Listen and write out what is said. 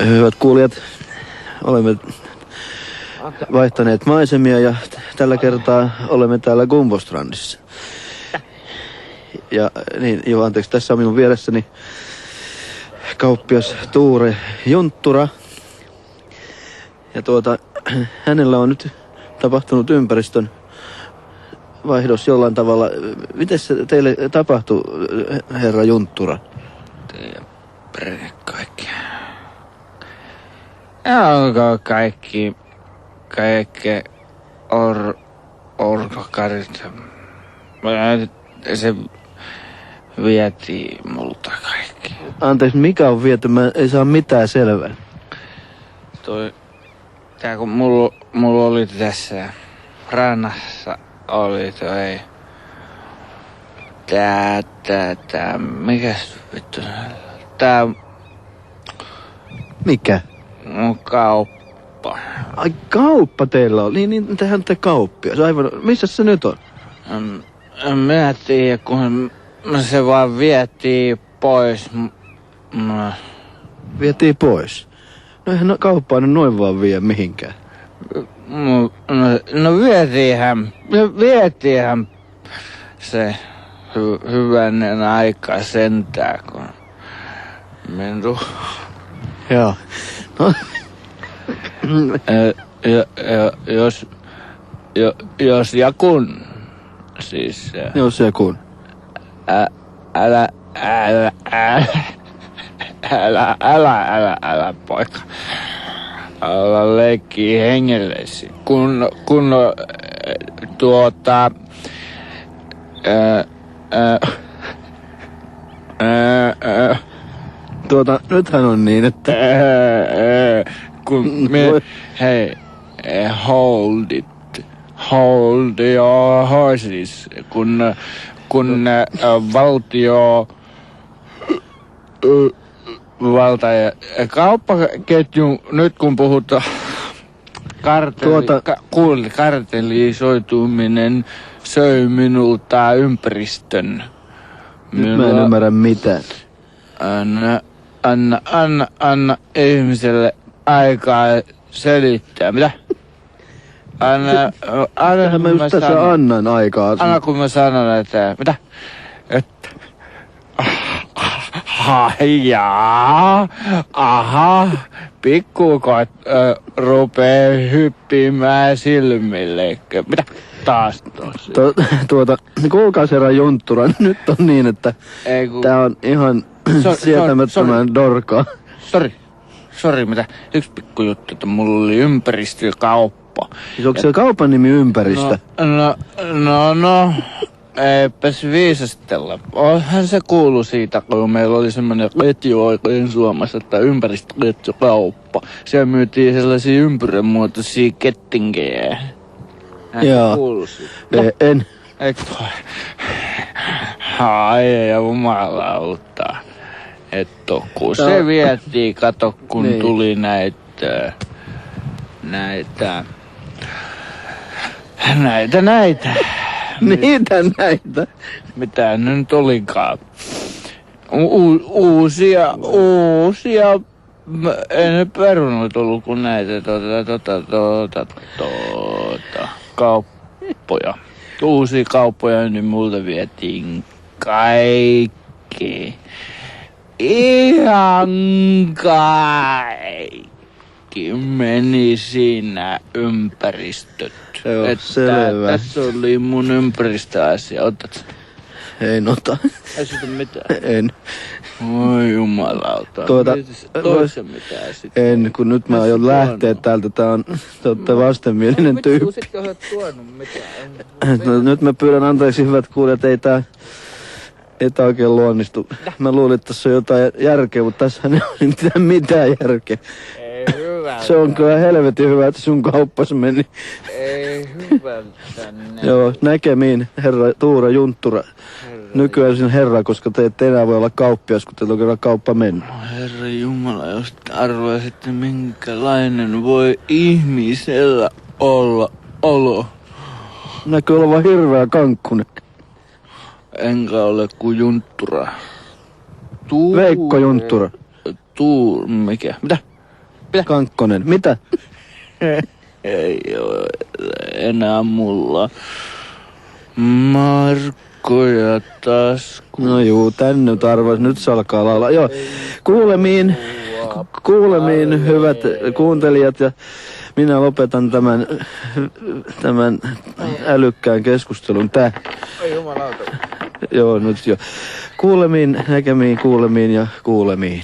Hyvät kuulijat, olemme vaihtaneet maisemia ja tällä kertaa olemme täällä Gumbostrandissa. Ja niin, anteeksi, tässä on minun vieressäni kauppias Tuure Junttura. Ja hänellä on nyt tapahtunut ympäristön vaihdos jollain tavalla. Miten se teille tapahtui, herra Junttura? Kaikki. Onko kaikki orkokarit? Se vietiin multa kaikki. Anteeksi, mikä on viety? Mä ei saa mitään selvää. Tää kun mulla oli tässä rannassa oli tää, mikäs vittu? Tää... Mikä? Mun kauppa. Ai, kauppa teillä on? Niin tehän te kauppia. Aivan, missä se nyt on? Minä tiedä, kun se vaan vietiin pois. Vietiin pois? No eihän kauppaa noin vaan vie mihinkään. No vietiinhän se hyvänen aika sentään, kun minun... Joo. No. Jos ja kun, siis... Jos ja kun. Älä poika. Älä leikkii hengellesi. Kun nythän on niin, että... kun hei, hold your horses, kun valtio valta ja kauppaketju, nyt kun puhutaan kartellisoituminen söi minulta ympäristön. Nyt mä en ymmärrä mitään. Anna ihmiselle aikaa selittää. Mitä? Anna mä just tässä annan aikaa. Anna kun mä sanon, että... Mitä? Että... Aha, pikkukot rupee hyppimään silmille. Mitä? Taas kuulkaas herra Junttura, nyt on niin, että tää on ihan sietämättömän dorkaa. Sori, mitä? Yksi pikku juttu, että mulla oli ympäristökauppa. Siis onko se kaupan nimi Ympäristö? No, eipäs viisastella. Onhan se kuulu siitä, kun meillä oli semmoinen ketju oikein Suomessa, että ympäristökauppa. Siellä myytiin sellaisia ympyränmuotoisia kettingejä. Joo. Kuulu siitä. En. Eikö toi? Ai jumalauta. Että kun se vietiin, kato kun niin. Tuli näitä. Näitä. Mitä ne nyt olikaan? Uusia. Ei ne perunoita ollut kuin näitä kauppoja. Uusia kauppoja, niin multa vietiin kaikki. Ihan kaikki meni siinä ympäristöt. Joo, selvä. Tässä oli mun ympäristöasia. Otat? En ota. Ei sitä mitään. En. Oi jumalauta. Toissa mitään sitten. En, kun nyt mä aion lähteä täältä. Tää on vastenmielinen tyyppi. Sitten olet tuonut mitään. No, nyt mä pyydän anteeksi, hyvät kuulijat, ei tää oikein luonnistu. Mä luulin, että tässä on jotain järkeä, mutta tässä ei ole mitään järkeä. Ei hyvä. Se on kyllä helvetin hyvä, että sun kauppas meni. Ei hyvä tänne. Joo, näkemiin, herra Tuure Junttura. Nykyään sinä herra, koska te ette enää voi olla kauppias, kun teillä on kerran kauppa mennyt. Herra Jumala, jos te arvaisitte, minkälainen voi ihmisellä olla olo. Näkyy olevan hirveä kankkunen. Enkä ole kuin Junttura. Veikko Junttura. Mikä? Mitä? Kankkonen. Mitä? Ei oo enää mulla markkoja tasku. No juu, tän nyt arvas. Nyt se alkaa laulaa. Joo, kuulemiin hyvät kuuntelijat ja minä lopetan tämän älykkään keskustelun Ai jumalauta. Joo, nyt jo. Kuulemiin, näkemiin, kuulemiin ja kuulemiin.